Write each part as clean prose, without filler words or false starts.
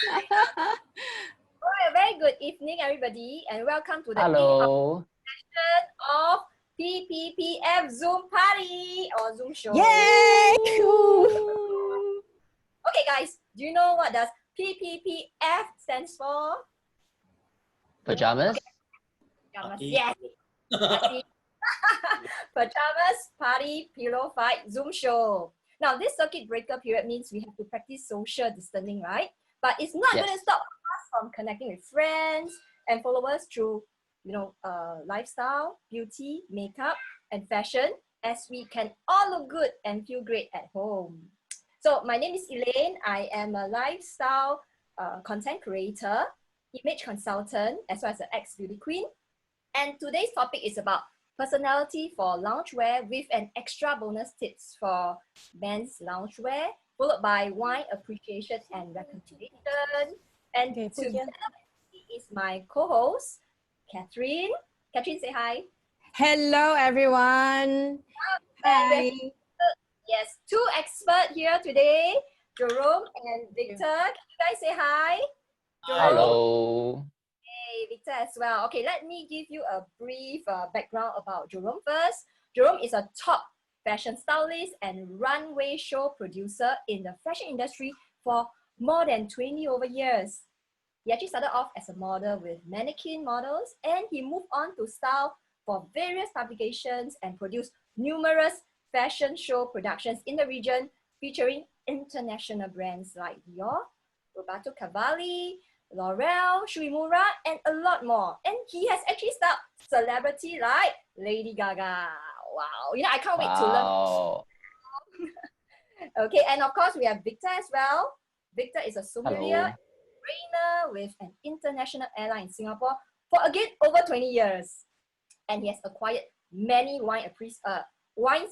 A very good evening, everybody, and welcome to the Hello. session of PPPF Zoom Party or Zoom Show. Yay! Okay, guys, do you know what does PPPF stands for? Pajamas? Pajamas, yes. Pajamas, party, pillow fight, Zoom show. Now, this circuit breaker period means we have to practice social distancing, right? But it's not going to stop us from connecting with friends and followers through, lifestyle, beauty, makeup, and fashion, as we can all look good and feel great at home. So my name is Elaine. I am a lifestyle content creator, image consultant, as well as an ex-beauty queen. And today's topic is about personality for loungewear with an extra bonus tips for men's loungewear, followed by wine appreciation and recommendation. And together is my co-host, Catherine. Catherine, say hi. Hello, everyone. Hi. Yes, two experts here today, Jerome and Victor. Can you guys say hi? Jerome? Hello. Hey, Victor as well. Okay, let me give you a brief background about Jerome first. Jerome is a top fashion stylist and runway show producer in the fashion industry for more than 20 over years. He actually started off as a model with mannequin models, and he moved on to style for various publications and produced numerous fashion show productions in the region featuring international brands like Dior, Roberto Cavalli, L'Oreal, Shuimura, and a lot more. And he has actually styled celebrity like Lady Gaga. Wow, I can't wait to learn. Okay, and of course we have Victor as well. Victor is a sommelier trainer with an international airline in Singapore for again over 20 years. And he has acquired many wine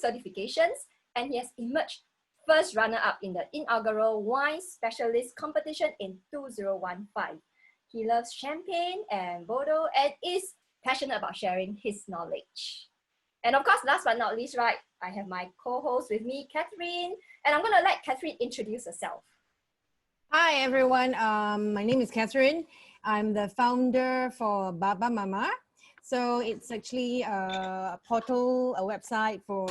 certifications, and he has emerged first runner-up in the Inaugural Wine Specialist competition in 2015. He loves champagne and Bordeaux and is passionate about sharing his knowledge. And of course, last but not least, right, I have my co-host with me, Catherine, and I'm gonna let Catherine introduce herself. Hi, everyone. My name is Catherine. I'm the founder for Baba Mama. So it's actually a portal, a website for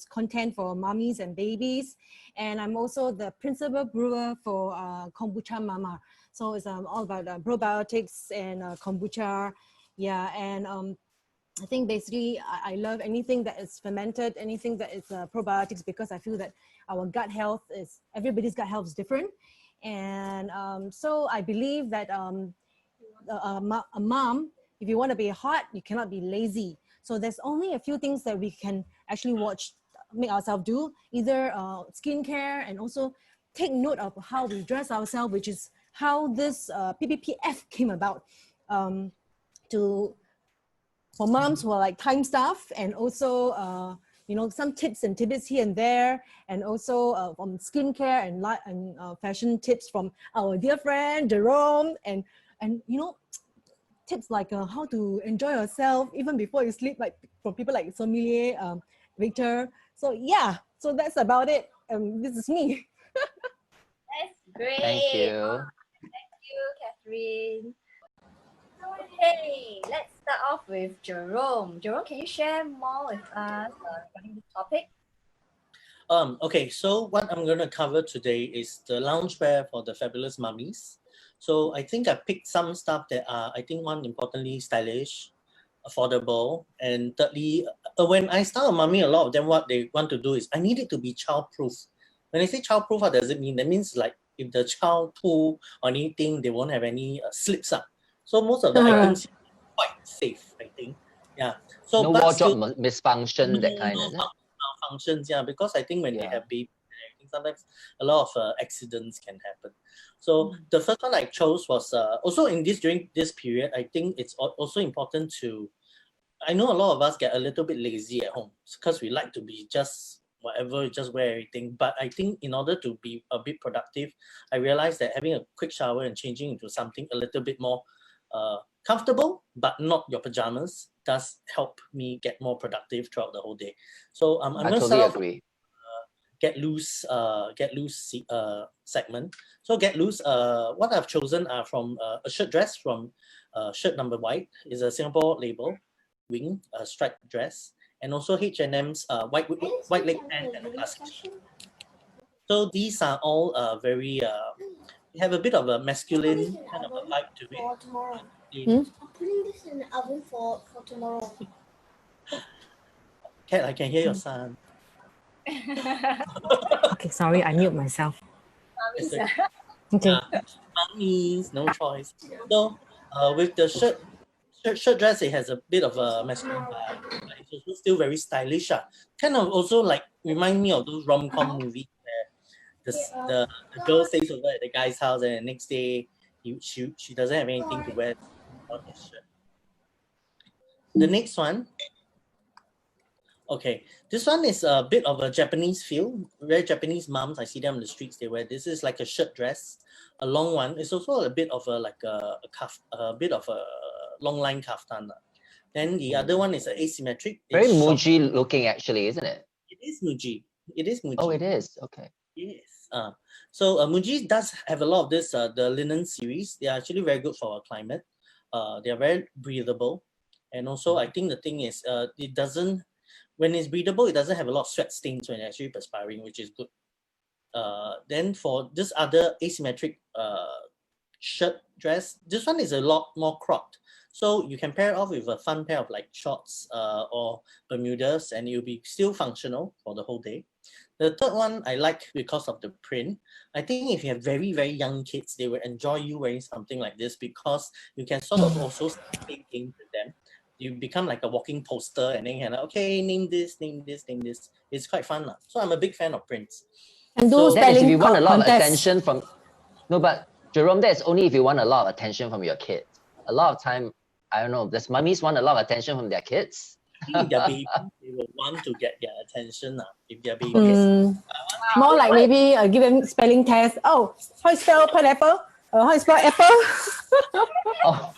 content for mommies and babies. And I'm also the principal brewer for Kombucha Mama. So it's all about probiotics and kombucha. Yeah, and I think basically I love anything that is fermented, anything that is probiotics, because I feel that our gut health everybody's gut health is different. And so I believe that a mom, if you want to be hot, you cannot be lazy. So there's only a few things that we can actually make ourselves do, either skincare, and also take note of how we dress ourselves, which is how this PPPF came about for moms who are like time staff, and also some tips and tidbits here and there, and also from skincare and fashion tips from our dear friend Jerome, and tips like how to enjoy yourself even before you sleep, like from people like Sommelier, Victor. So yeah, so that's about it. This is me. That's great. Thank you. Thank you, Catherine. Okay, let's start off with Jerome. Jerome, can you share more with us regarding this topic? Okay, so what I'm going to cover today is the loungewear for the fabulous mummies. So I think I picked some stuff that are, I think, one, importantly, stylish, affordable, and thirdly, when I style a mummy, a lot of them, what they want to do is, I need it to be child-proof. When I say child-proof, what does it mean? That means like if the child poo or anything, they won't have any slips up. So most of the items are quite safe, I think. Yeah. So no wardrobe misfunction, that kind of malfunctions, yeah, because I think when they have babies, sometimes a lot of accidents can happen. So the first one I chose was also during this period, I think it's also important to, I know a lot of us get a little bit lazy at home because we like to be just whatever, just wear everything. But I think in order to be a bit productive, I realized that having a quick shower and changing into something a little bit more comfortable, but not your pajamas, does help me get more productive throughout the whole day. So I'm going to start off with get loose segment. So get loose. What I've chosen are from a shirt dress from shirt number white is a Singapore label, wing striped dress, and also H&M's white leg pant and a classic. So these are all very have a bit of a masculine kind of a vibe to it. For tomorrow. I'm putting this in the oven for tomorrow. Kat, I can hear your son. Okay, sorry, I mute myself. It's Okay. Mummies, no choice. So with the shirt dress, it has a bit of a masculine vibe. But it's also still very stylish. Kind of also like remind me of those rom-com movies where the girl stays over at the guy's house and the next day she doesn't have anything to wear on his shirt. The next one. Okay, this one is a bit of a Japanese feel. Very Japanese moms, I see them on the streets, they wear this. Is like a shirt dress, a long one. It's also a bit of a bit of a long line kaftan. Then the other one is asymmetric. Very Muji looking actually, isn't it? It is Muji. It is Muji. Oh, it is. Okay. Yes. So Muji does have a lot of this, the linen series. They are actually very good for our climate. They are very breathable. And also I think the thing is, it doesn't, when it's breathable, it doesn't have a lot of sweat stains when it's actually perspiring, which is good. Then for this other asymmetric shirt dress, this one is a lot more cropped. So you can pair it off with a fun pair of like shorts or Bermudas and it'll be still functional for the whole day. The third one I like because of the print. I think if you have very, very young kids, they will enjoy you wearing something like this because you can sort of also play games with them. You become like a walking poster and then you can like, okay, name this, name this, name this. It's quite fun. So I'm a big fan of prints. And So those that is if you want a lot of contests. attention from, no, but Jerome, that's only if you want a lot of attention from your kids. A lot of time, I don't know, does mummies want a lot of attention from their kids? Their baby, they will want to get their attention if their babies. More like maybe give them spelling test. Oh, how you spell pineapple? How you spell apple? Oh,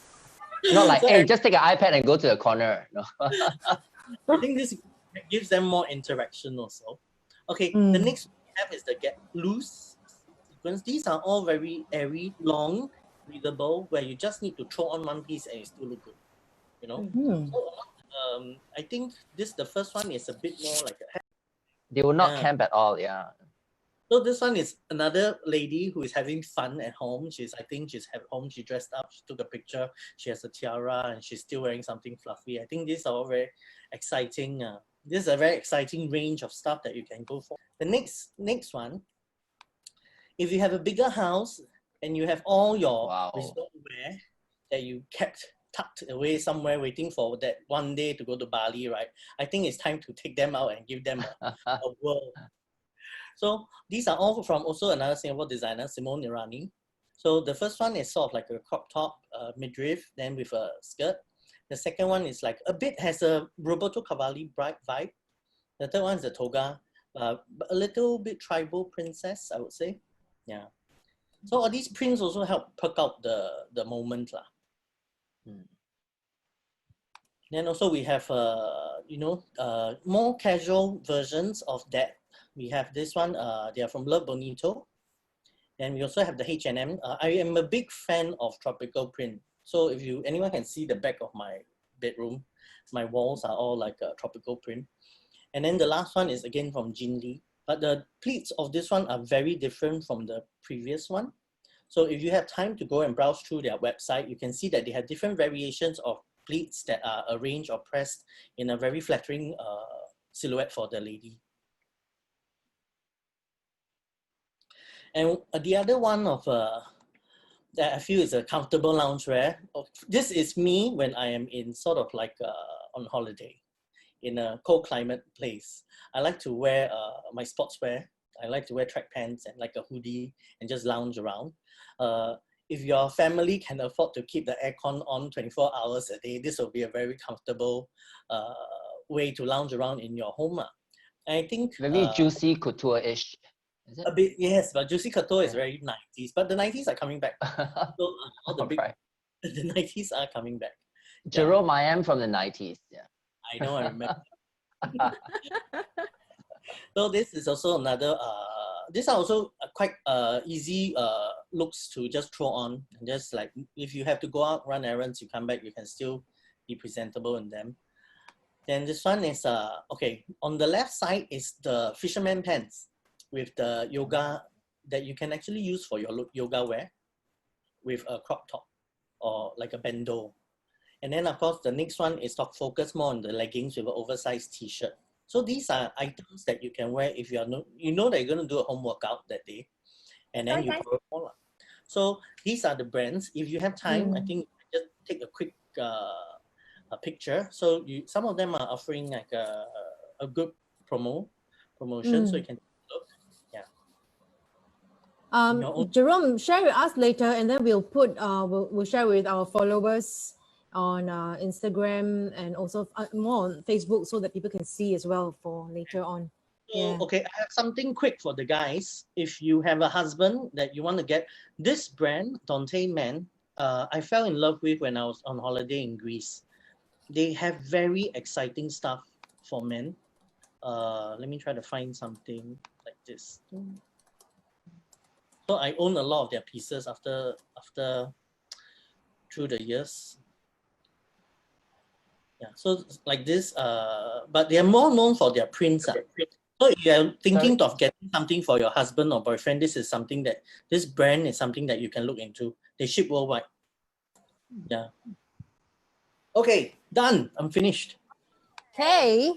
not like, hey, just take an iPad and go to the corner. No. I think this gives them more interaction also. Okay, the next one we have is the get loose sequence. These are all very airy, long, breathable, where you just need to throw on one piece and it still look good. You know? So, I think the first one is a bit more like a... They will not camp at all, yeah. So this one is another lady who is having fun at home. I think she's at home, she dressed up, she took a picture, she has a tiara and she's still wearing something fluffy. I think these are all very exciting. This is a very exciting range of stuff that you can go for. The next one, if you have a bigger house and you have all your resort wear that you kept tucked away somewhere waiting for that one day to go to Bali, right? I think it's time to take them out and give them a whirl. So these are all from also another Singapore designer, Simone Irani. So the first one is sort of like a crop top, midriff, then with a skirt. The second one is like a bit has a Roberto Cavalli bright vibe. The third one is the toga, a little bit tribal princess, I would say. Yeah. So all these prints also help perk out the moment lah. Then also we have more casual versions of that. We have this one, they are from Love Bonito. And we also have the H&M. I am a big fan of tropical print. So if anyone can see the back of my bedroom, my walls are all like a tropical print. And then the last one is again from Jin Lee. But the pleats of this one are very different from the previous one. So if you have time to go and browse through their website, you can see that they have different variations of pleats that are arranged or pressed in a very flattering silhouette for the lady. And the other one of that I feel is a comfortable loungewear. This is me when I am in sort of like on holiday in a cold climate place. I like to wear my sportswear. I like to wear track pants and like a hoodie and just lounge around. If your family can afford to keep the aircon on 24 hours a day, this will be a very comfortable way to lounge around in your home. I think very juicy couture-ish. A bit, yes, but Juicy Couture is very 90s, but the 90s are coming back. So all the the 90s are coming back. Jerome, I am from the 90s. Yeah. I know, I remember. So this is also another, these are also quite easy looks to just throw on. Just like if you have to go out, run errands, you come back, you can still be presentable in them. Then this one is, okay, on the left side is the fisherman pants with the yoga that you can actually use for your yoga wear with a crop top or like a bandeau. And then of course, the next one is focus more on the leggings with an oversized t-shirt. So these are items that you can wear if you are you know that you're going to do a home workout that day, and then you go more. So these are the brands. If you have time, I think just take a quick a picture. So some of them are offering like a good promotion, so you can look. Yeah. Jerome, share with us later, and then we'll put we'll share with our followers on Instagram and also more on Facebook so that people can see as well for later on. So, okay, I have something quick for the guys. If you have a husband that you want to get this brand, Dante Men, I fell in love with when I was on holiday in Greece. They have very exciting stuff for men. Let me try to find something like this. So I own a lot of their pieces after through the years. Yeah, so like this, but they are more known for their prints. So if you're thinking of getting something for your husband or boyfriend, this brand is something that you can look into. They ship worldwide. Yeah. Okay, done. I'm finished. Okay. Hey,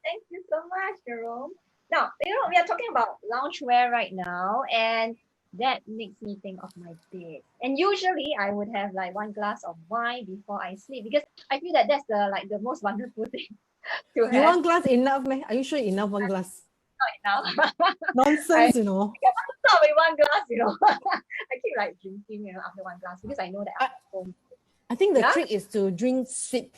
thank you so much, Jerome. Now, we are talking about loungewear right now, and that makes me think of my bed. And usually, I would have like one glass of wine before I sleep because I feel that that's the most wonderful thing to have. You one glass enough, man? Are you sure enough one glass? Not enough. Nonsense, you know. I can't stop with one glass, I keep like drinking, after one glass because I know that I'm at home. I think the trick is to drink sip.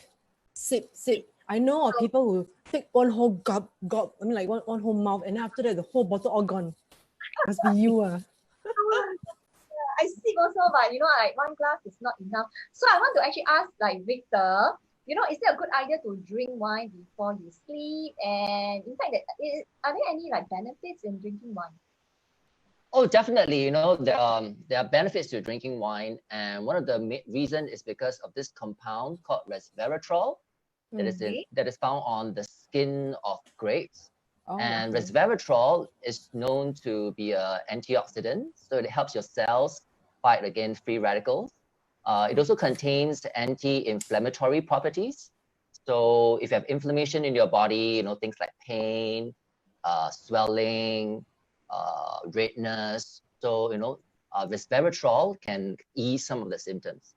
I know of people who take one whole gulp, I mean like one whole mouth, and then after that the whole bottle all gone. Must be you. I sip also, but like one glass is not enough. So I want to actually ask like Victor, is it a good idea to drink wine before you sleep? And in fact, are there any like benefits in drinking wine? Oh, definitely. There are benefits to drinking wine, and one of the reason is because of this compound called resveratrol that is found on the skin of grapes. And resveratrol is known to be an antioxidant, so it helps your cells fight against free radicals. It also contains anti-inflammatory properties. So if you have inflammation in your body, things like pain, swelling, redness. So, resveratrol can ease some of the symptoms.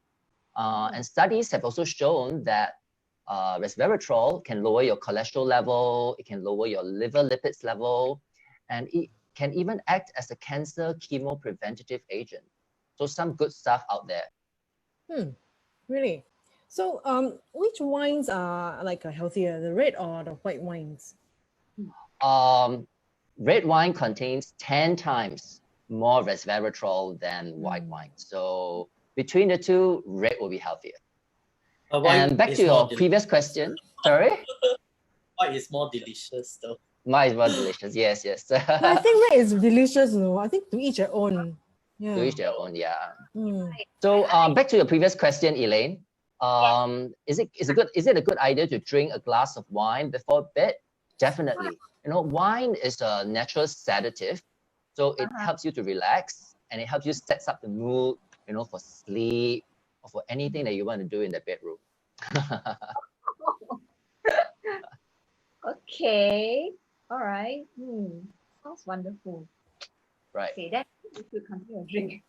And studies have also shown that resveratrol can lower your cholesterol level, it can lower your liver lipids level, and it can even act as a cancer chemopreventative agent. So some good stuff out there. Really? So which wines are like healthier, the red or the white wines? Red wine contains 10 times more resveratrol than white wine. So between the two, red will be healthier. And back to your previous question. Sorry? White is more delicious though. White is more delicious, yes. I think red is delicious, no? I think to each their own. Yeah. To each their own, yeah. So back to your previous question, Elaine. Is it a good idea to drink a glass of wine before bed? Definitely. Wine is a natural sedative, so it helps you to relax and it helps you set up the mood, for sleep or for anything that you want to do in the bedroom. Okay. All right. Sounds wonderful. Right. Okay, then we should continue drinking.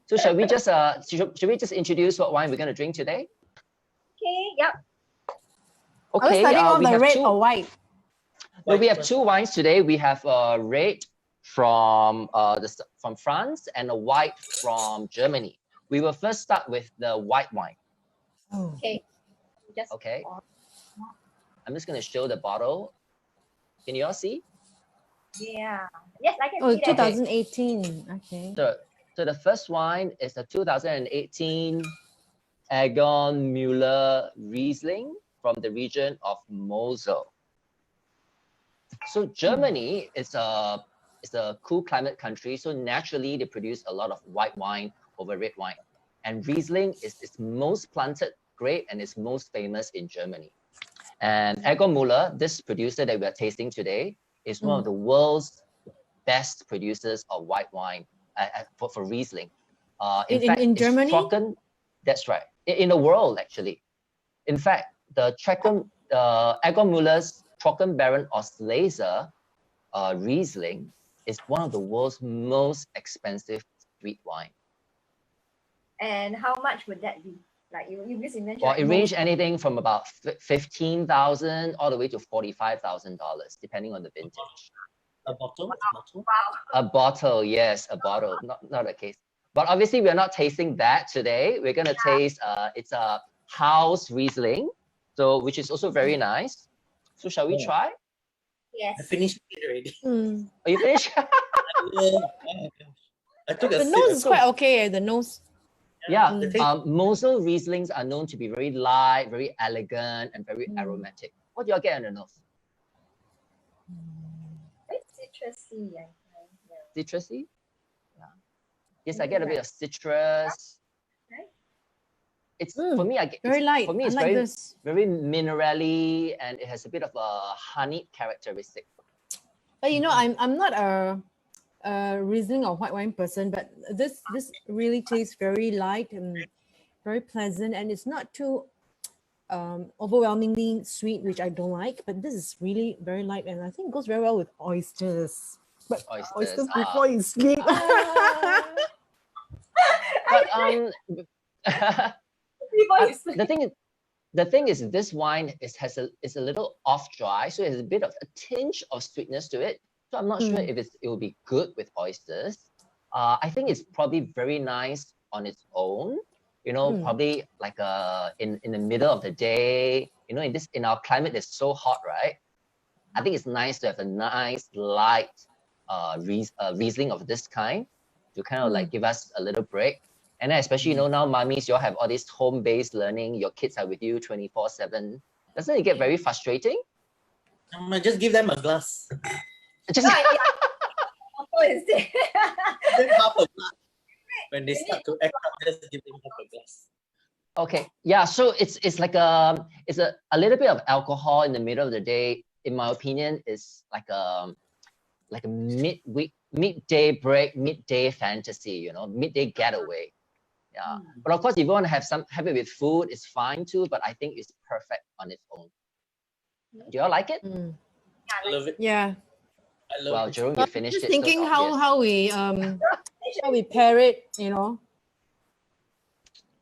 So should we just introduce what wine we're going to drink today? Okay. Yep. Okay. Are we starting on the red or white? No, we have two wines today. We have a red from France and a white from Germany. We will first start with the white wine. Okay. Okay. I'm just going to show the bottle. Can you all see? Yeah. Yes, I can see that. 2018. Okay. So the first wine is the 2018 Egon Müller Riesling from the region of Mosel. So Germany is a cool climate country. So naturally, they produce a lot of white wine over red wine. And Riesling is its most planted grape and is most famous in Germany. And Egon Müller, this producer that we are tasting today, is one of the world's best producers of white wine for Riesling. In Germany? That's right. In the world, actually. In fact, the Egon Müller's Trockenbaron Auslese Riesling is one of the world's most expensive sweet wine. And how much would that be? Like you mentioned. Well, it ranged anything from about $15,000 all the way to $45,000, depending on the vintage. A bottle? Wow. A bottle, yes, a bottle, not a case. But obviously, we're not tasting that today. We're gonna taste. It's a house Riesling, so which is also very nice. So shall we try? Yes. I finished it already. Oh, you finished? I took a The sip. nose is quite okay. The nose. Yeah. Mosel Rieslings are known to be very light, very elegant, and very aromatic. What do you get on the nose? Very citrusy. Yeah. Citrusy? Yeah. Yes, I get a bit of citrus. Right. It's for me. Very light. For me, it's I like this. very minerally, and it has a bit of a honey characteristic. But you know, I'm not a Riesling or white wine person, but this really tastes very light and very pleasant, and it's not too overwhelmingly sweet, which I don't like. But this is really very light, and I think it goes very well with oysters. But oysters before you sleep. But the thing is, this wine is a little off dry, so it has a bit of a tinge of sweetness to it. So I'm not sure if it will be good with oysters. I think it's probably very nice on its own. You know, probably like in the middle of the day. You know, in our climate that's so hot, right? I think it's nice to have a nice light Riesling of this kind to kind of like give us a little break. And then especially, you know, now mummies, you all have all this home-based learning. Your kids are with you 24/7. Doesn't it get very frustrating? Just give them a glass. Just Then half a glass. When they start to act up, just give them half a glass. Okay, yeah. So it's like a little bit of alcohol in the middle of the day. In my opinion, is like a midday break, midday fantasy. You know, midday getaway. Yeah. But of course, if you want to have it with food, it's fine too. But I think it's perfect on its own. Do you all like it? I love it. Yeah. I love Wow, it. Jerome, you finished Just it. thinking so obvious. how we pair it, you know.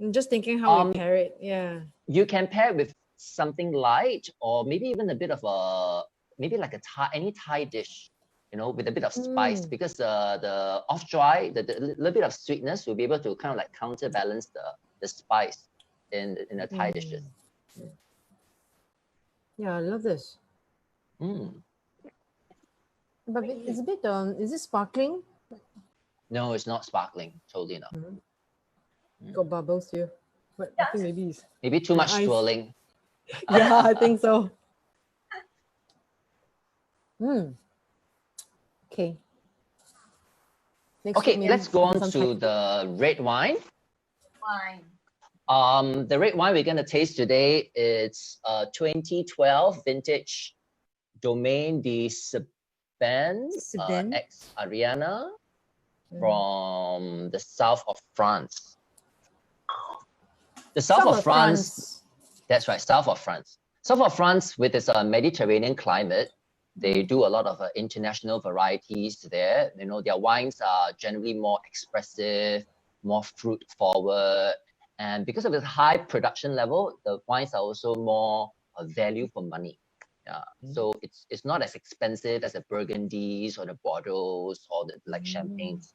I'm just thinking how we pair it. Yeah. You can pair it with something light, or maybe even a bit of like any Thai dish, you know, with a bit of spice, because the off dry, the little bit of sweetness will be able to kind of like counterbalance the spice in the Thai dishes. Yeah, I love this. But it's a bit is it sparkling? No, it's not sparkling. Totally not. Got bubbles here. But I think maybe too much ice. swirling. Yeah, I think so. Okay. Okay, let's go on to the red wine. The red wine we're going to taste today, it's 2012 vintage Domaine de Sedan ex Ariana from the south of France. The south of France. That's right, south of France. South of France, with its Mediterranean climate, they do a lot of international varieties there. You know, their wines are generally more expressive, more fruit forward. And because of its high production level, the wines are also more value for money. Yeah. So it's not as expensive as the Burgundies or the Bordeaux or the champagnes.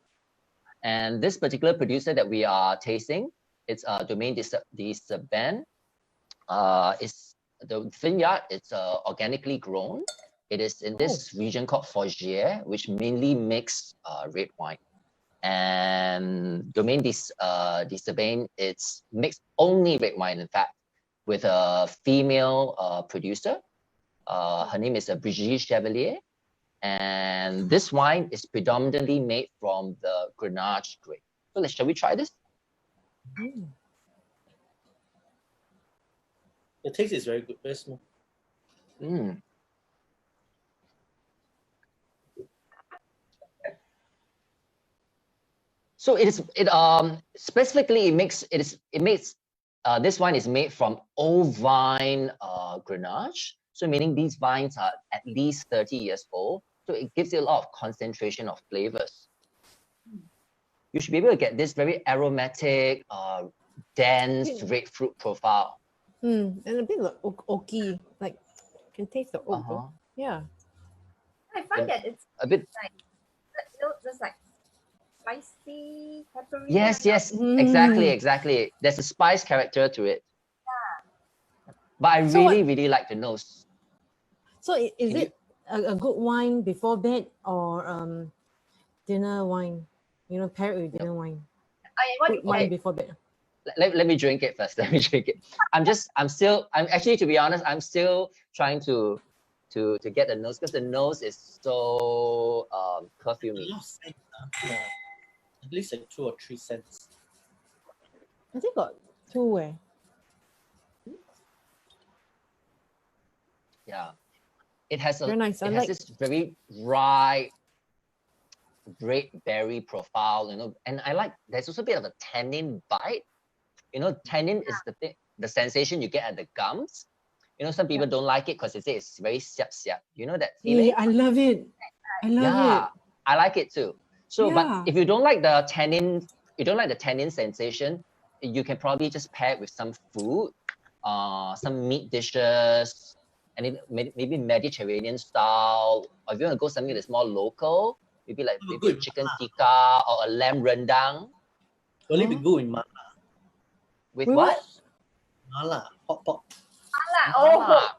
And this particular producer that we are tasting, it's Domaine de Sedan. It's the vineyard. It's organically grown. It is in this region called Fougères, which mainly makes red wine. And Domaine de Sedan, it's makes only red wine, in fact, with a female producer. Her name is Brigitte Chevalier. And this wine is predominantly made from the Grenache grape. So shall we try this? The taste is very good, very smooth. So specifically it makes this wine is made from old vine Grenache. So meaning these vines are at least 30 years old. So it gives you a lot of concentration of flavors. You should be able to get this very aromatic, dense red fruit profile. And a bit like oaky, like can taste the oak. Yeah. I find that it's a bit like just like spicy, peppery. Yes, exactly. There's a spice character to it. Yeah. But I really like the nose. So is it a good wine before bed or dinner wine? You know, pair it with dinner wine. Wine before bed. Let me drink it first. Let me drink it. I'm actually, to be honest, I'm still trying to get the nose because the nose is so perfumey. Yeah. At least like 2 or 3 cents. I think got 2 Yeah. It has very nice. It has this very rye, great berry profile, you know, and I like there's also a bit of a tannin bite. You know, tannin is the sensation you get at the gums. You know, some people don't like it because they say it's very siap. You know that feeling? Yeah, I love it. I love it. I like it too. So, but if you don't like the tannin, sensation, you can probably just pair it with some food, some meat dishes, and maybe Mediterranean style. Or if you want to go something that's more local, maybe a chicken tikka or a lamb rendang. Will it be good in mala? With what? Mala, hot pot. Mala.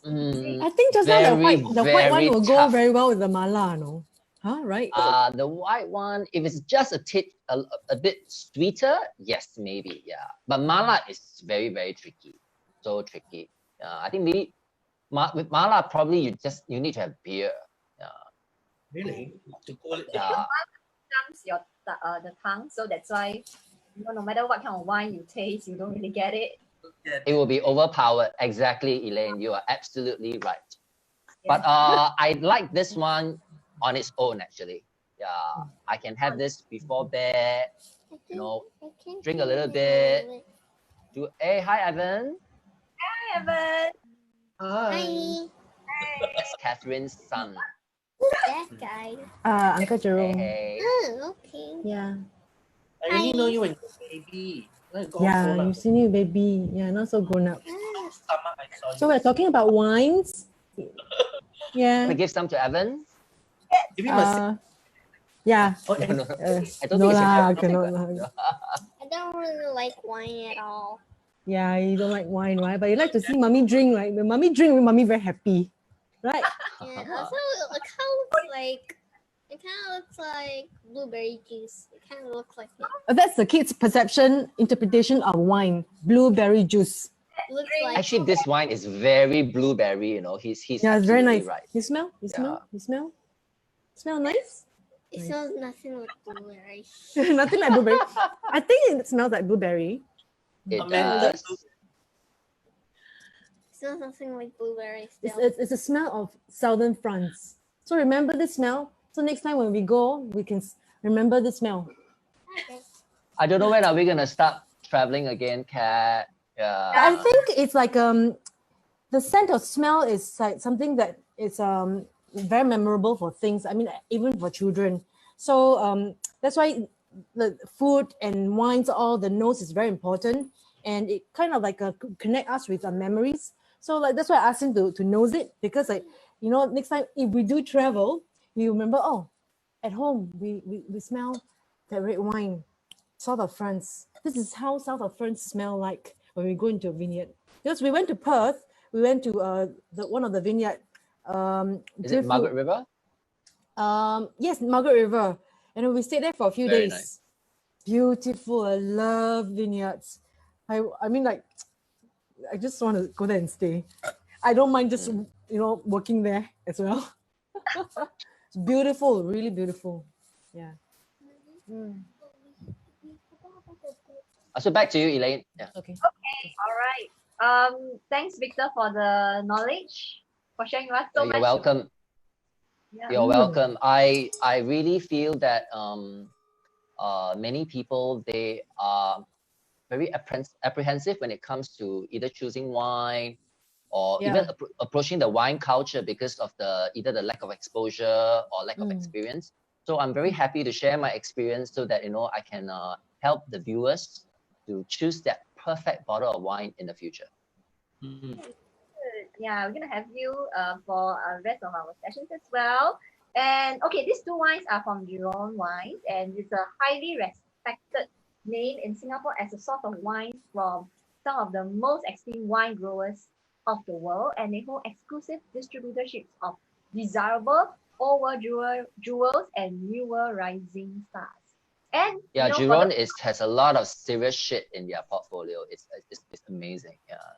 I think just now the white one will go very well with the mala, no? Huh, right? The white one, if it's just a bit sweeter, yes, maybe, yeah. But mala is very, very tricky. So tricky. I think maybe with mala, probably you need to have beer. Yeah. Really? To call it. Yeah. Numbs the tongue, so that's why no matter what kind of wine you taste, you don't really get it. It will be overpowered. Exactly, Elaine. You are absolutely right. But I like this one on its own, actually. Yeah, I can have this before bed, you know, drink a little bit. Hey, hi, Evan. Hi, Evan. Hi. That's Catherine's son. That guy. Uncle Jerome. Hey. Oh, okay. Yeah. I only know you when you're a baby. Yeah, you've seen you, baby. Yeah, not so grown up. Stomach, I saw you. So we're talking about wines. Yeah. Can I give some to Evan? Give him a yeah. No. I don't no think lah, it's cannot. I don't really like wine at all. Yeah, you don't like wine, right? But you like to see mommy drink, right? When mommy drink, mommy very happy, right? Yeah. Also, it kind of looks like blueberry juice. It kind of looks like it. That's the kid's perception, interpretation of wine. Blueberry juice. Looks like Actually, this wine is very blueberry, you know. He's Yeah, it's very nice. right. You smell? You smell? You smell? Smell nice? it smells nothing like blueberry. Nothing like blueberry. I think it smells like blueberry. It Amanda. does. It smells nothing like blueberry still. It's a smell of southern France. So remember the smell. So next time when we go, we can remember the smell. Okay. I don't know when are we gonna start traveling again, Kat. Yeah. I think it's like the scent or smell is like something that is very memorable for things. I mean, even for children. So that's why the food and wines, all the nose is very important, and it kind of like connect us with our memories. So like that's why I asked him to nose it, because like, you know, next time if we do travel, we remember, oh, at home we smell that red wine, south of France. This is how south of France smell like when we go into a vineyard. Because we went to Perth, we went to one of the vineyard. Is it Margaret River? Yes, Margaret River. And we stayed there for a few Very days. nice. Beautiful. I love vineyards. I mean, like, I just want to go there and stay. I don't mind just, you know, working there as well. It's beautiful, really beautiful. Yeah. So back to you, Elaine. Yeah. Okay. All right. Thanks, Victor, for the knowledge, for sharing with us so much. You're welcome. Yeah. You're welcome. I really feel that many people, they are very apprehensive when it comes to either choosing wine or even approaching the wine culture because of either the lack of exposure or lack of experience. So I'm very happy to share my experience so that I can help the viewers to choose that perfect bottle of wine in the future. Yeah, we're gonna have you for the rest of our sessions as well. And okay, these two wines are from Giron Wines, and it's a highly respected name in Singapore as a source of wines from some of the most esteemed wine growers of the world, and they hold exclusive distributorships of desirable old world jewels and newer rising stars. And yeah, Giron has a lot of serious shit in their portfolio. It's amazing. Yeah.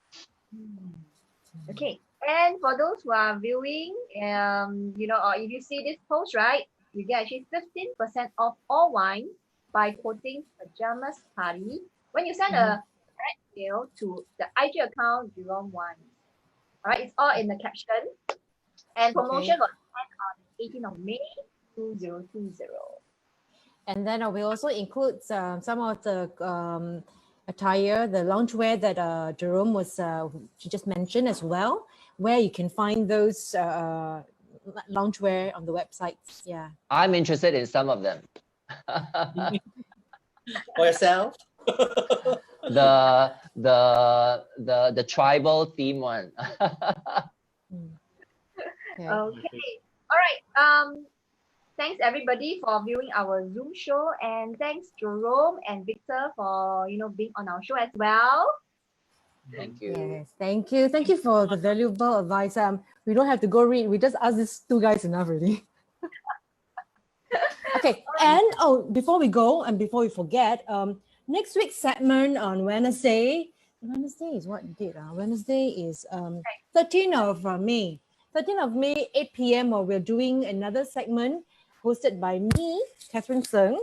Okay, and for those who are viewing, or if you see this post, right, you get actually 15% off all wine by quoting Pajamas Party when you send a direct mail to the IG account Jerome Wines. All right, it's all in the caption. And promotion was end on 18th of May 2020. And then we also include some of the attire, the loungewear that Jerome she just mentioned as well, where you can find those loungewear on the websites. Yeah. I'm interested in some of them. For yourself? the tribal theme one. Okay. All right. Thanks everybody for viewing our Zoom show, and thanks Jerome and Victor for being on our show as well. Thank you. Yes, thank you. Thank you for the valuable advice. We don't have to go read. We just ask these two guys enough already. Okay, and before we go and before we forget, next week's segment on Wednesday. Wednesday is what date? Wednesday is 13th of May. 13th of May, 8 p.m. We're doing another segment hosted by me, Catherine Seng,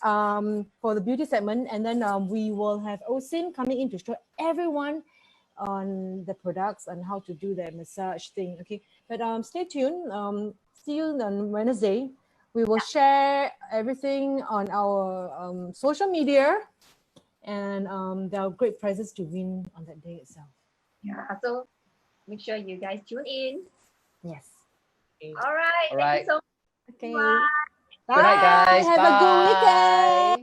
for the beauty segment. And then we will have Osin coming in to show everyone on the products and how to do that massage thing. Okay, but stay tuned. See you on Wednesday. We will share everything on our social media, and there are great prizes to win on that day itself. Yeah, so make sure you guys tune in. Yes. All right. Thank you so much. Okay. Bye. Good night, guys. Have Bye. a good weekend.